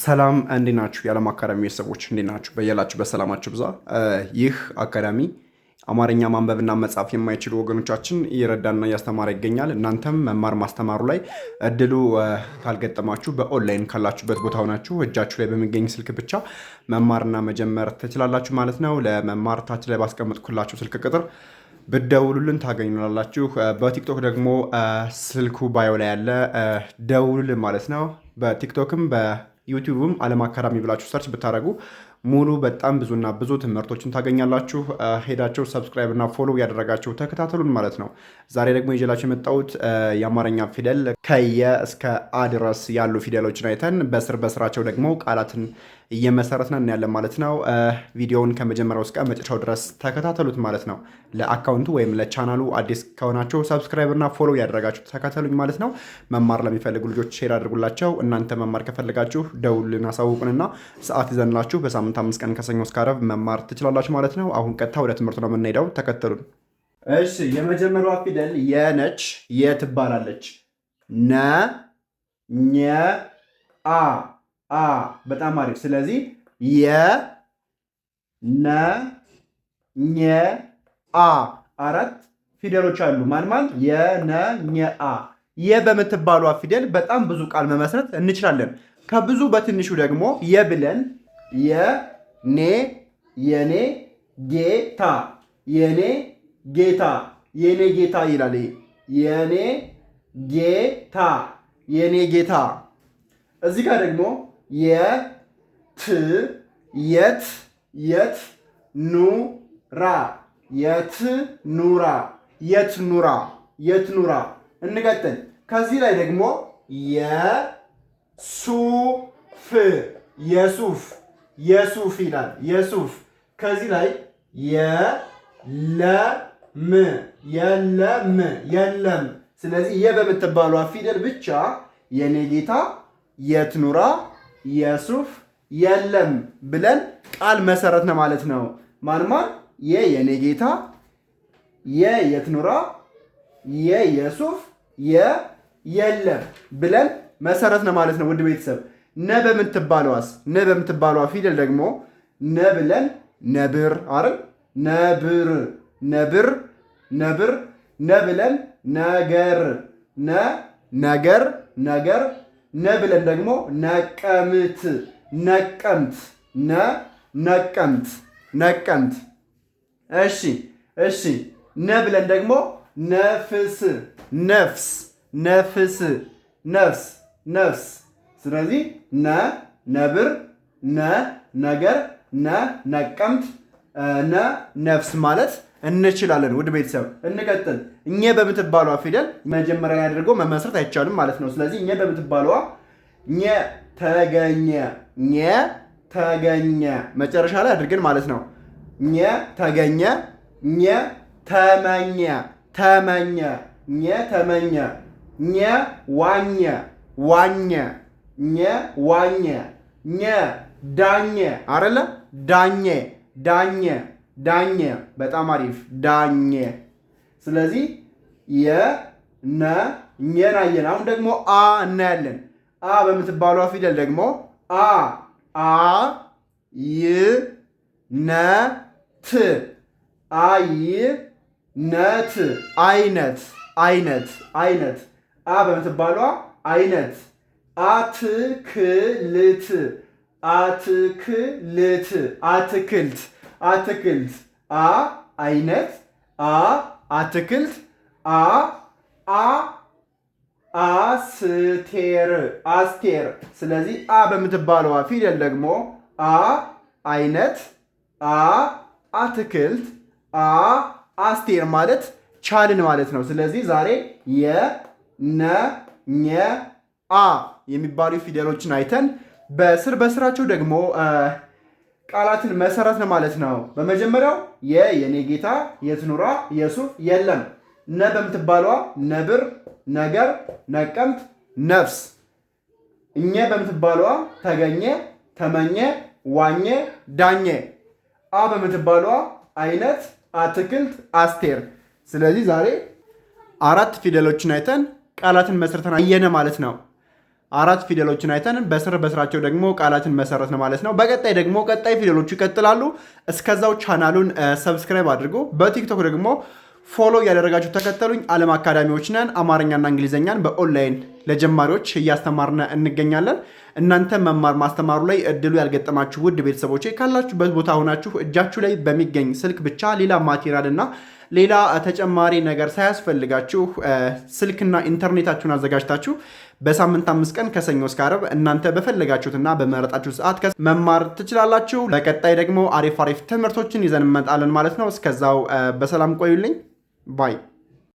ሰላም እንዴት ናችሁ? የዓለም አካዳሚ ቤተሰቦች እንዴት ናችሁ? በያላችሁ በሰላማችሁ ብዛ። ይህ አካዳሚ አማርኛ ማንበብና መጻፍ የማይችሉ ወገኖቻችን እየረዳና እያስተማረ ይገኛል። እናንተም መማር ማስተማሩ ላይ እድሉ ካልገጠማችሁ በኦንላይን ካላችሁበት ቦታ ሆናችሁ እጃችሁ ላይ በሚገኝ ስልክ ብቻ መማርና መጀመር ትችላላችሁ ማለት ነው። ለመማር ታች ላይ ባስቀመጥኩላችሁ ስልክ ቁጥር ብትደውሉልን ታገኙናላችሁ። በቲክቶክ ደግሞ ስልኩ ባዮ ላይ ያለ ደውሉልን ማለት ነው። በቲክቶክም በዩቲዩብም ዓለም አካዳሚ ብላችሁ ሰርች ብታደርጉ ሙሉ በጣም ብዙና ብዙ ትምህርቶችን ታገኛላችሁ። ሄዳችሁ ሰብስክራይብ እና ፎሎ ያደረጋችሁ ተከታተሉን ማለት ነው። ዛሬ ደግሞ ይዤላችሁ የመጣሁት የአማርኛ ፊደል ከየ እስከ አ ድረስ ያሉ ፊደሎችን አይተን በስራቸው ደግሞ ቃላትን እየመሰረትን እናያለን ማለት ነው። ቪዲዮውን ከመጀመሪያው እስከ መጨረሻው ድረስ ተከታተሉት ማለት ነው። ለአካውንቱ ወይም ለቻናሉ አዲስ ከሆናችሁ ሰብስክራይብ እና ፎሎ ያደረጋችሁ ተከታተሉኝ ማለት ነው። መማር ለሚፈልጉ ልጆች ሼር አድርጉላቸው። እናንተ መማር ከፈለጋችሁ ደውሉልን፣ አሳውቁንና ሰዓት ይዘንላችሁ በሳምንት 5 ቀን ከሰኞ እስከ ዓርብ መማር ትችላላችሁ ማለት ነው። አሁን ቀጥታ ወደ ትምህርቱ ነው የምንሄደው። ተከተሉን። እሺ፣ የመጀመሪያዋ ፊደል የነች የትባላለች። ነ ኘ አ በጣም አሪፍ። ስለዚህ የ ነ ኘ አ አራት ፊደሎች አሉ። ማን? የነ ኘ አ። የ በምትባሏ ፊደል በጣም ብዙ ቃል መመስረት እንችላለን። ከብዙ በትንሹ ደግሞ የብለን የኔ የኔ ጌታ የኔ ጌታ የኔ ጌታ ይላል። የኔ ጌታ የኔ ጌታ። እዚህ ጋር ደግሞ የት የት የት ኑራ የት ኑራ የት ኑራ የት ኑራ። እንቀጥል። ከዚህ ላይ ደግሞ የሱፍ የሱፍ የሱፍ ይላል። የሱፍ። ከዚህ ላይ የለም የለም የለም። ስለዚህ የ በምትባሏ ፊደል ብቻ የኔ ጌታ፣ የት ኑራ፣ የሱፍ፣ የለም ብለን ቃል መሰረት ነው ማለት ነው። ማን የኔ ጌታ፣ የት ኑራ፣ የሱፍ፣ የለም ብለን መሰረት ነው ማለት ነው። ውድ ቤተሰብ ነ በምትባለዋስ? ነ በምትባለዋ ፊደል ደግሞ ነ ብለን ነብር አይደል? ነብር ነብር ነብር። ነ ብለን ነገር ነገር ነገር። ነ ብለን ደግሞ ነቀምት ነቀምት ነቀምት ነቀምት። እሺ እሺ። ነ ብለን ደግሞ ነፍስ ነፍስ ነፍስ ነፍስ ነፍስ። ስለዚህ ነብር፣ ነገር፣ ነቀምት፣ ነፍስ ማለት እንችላለን። ውድ ቤተሰብ እንቀጥል። እኘ በምትባሏ ፊደል መጀመሪያ ያደርገው መመስረት አይቻልም ማለት ነው። ስለዚህ እኘ በምትባሏ ኘ ተገኘ ኘ ተገኘ መጨረሻ ላይ አድርገን ማለት ነው። ኘ ተገኘ ኘ ተመኘ ተመኘ ኘ ተመኘ ኘ ዋኘ ዋኘ ኘ ዋኘ ኘ ዳኘ አይደለ? ዳኘ ዳኘ ዳኘ። በጣም አሪፍ ዳኘ። ስለዚህ የነ ኘን አየን። አሁን ደግሞ አ እናያለን። አ በምትባሏ ፊደል ደግሞ ይ ነ ት አይነት አይነት አይነት አይነት። አ በምትባሏ አይነት። አትክልት አትክልት አትክልት አትክልት። አይነት አትክልት አስቴር አስቴር። ስለዚህ በምትባለዋ ፊደል ደግሞ አይነት አትክልት አስቴር ማለት ቻልን ማለት ነው። ስለዚህ ዛሬ የነ ኘ የሚባሉ ፊደሎችን አይተን በስራቸው ደግሞ ቃላትን መሰረት ነው ማለት ነው። በመጀመሪያው የኔ ጌታ፣ የት ኑራ፣ የሱፍ፣ የለም። ነ በምትባሏ ነብር፣ ነገር፣ ነቀምት፣ ነፍስ። እኘ በምትባሏ ተገኘ፣ ተመኘ፣ ዋኘ፣ ዳኘ። በምትባሏ አይነት፣ አትክልት፣ አስቴር። ስለዚህ ዛሬ 4 ፊደሎችን አይተን ቃላትን መስርተን አየነ ማለት ነው። 4 ፊደሎችን አይተን በስራቸው ደግሞ ቃላትን መሰረት ነው ማለት ነው። በቀጣይ ደግሞ ቀጣይ ፊደሎቹ ይቀጥላሉ። እስከዛው ቻናሉን ሰብስክራይብ አድርጎ በቲክቶክ ደግሞ ፎሎ እያደረጋችሁ ተከተሉኝ። ዓለም አካዳሚዎች ነን። አማርኛና እንግሊዝኛን በኦንላይን ለጀማሪዎች እያስተማርን እንገኛለን። እናንተ መማር ማስተማሩ ላይ እድሉ ያልገጠማችሁ ውድ ቤተሰቦቼ ካላችሁበት ቦታ ሆናችሁ እጃችሁ ላይ በሚገኝ ስልክ ብቻ ሌላ ማቴሪያል እና ሌላ ተጨማሪ ነገር ሳያስፈልጋችሁ ስልክና ኢንተርኔታችሁን አዘጋጅታችሁ በሳምንት 5 ቀን ከሰኞ እስከ ዓርብ እናንተ በፈለጋችሁትና በመረጣችሁ ሰዓት መማር ትችላላችሁ። በቀጣይ ደግሞ አሪፍ ትምህርቶችን ይዘን እንመጣለን ማለት ነው። እስከዛው በሰላም ቆዩልኝ ባይ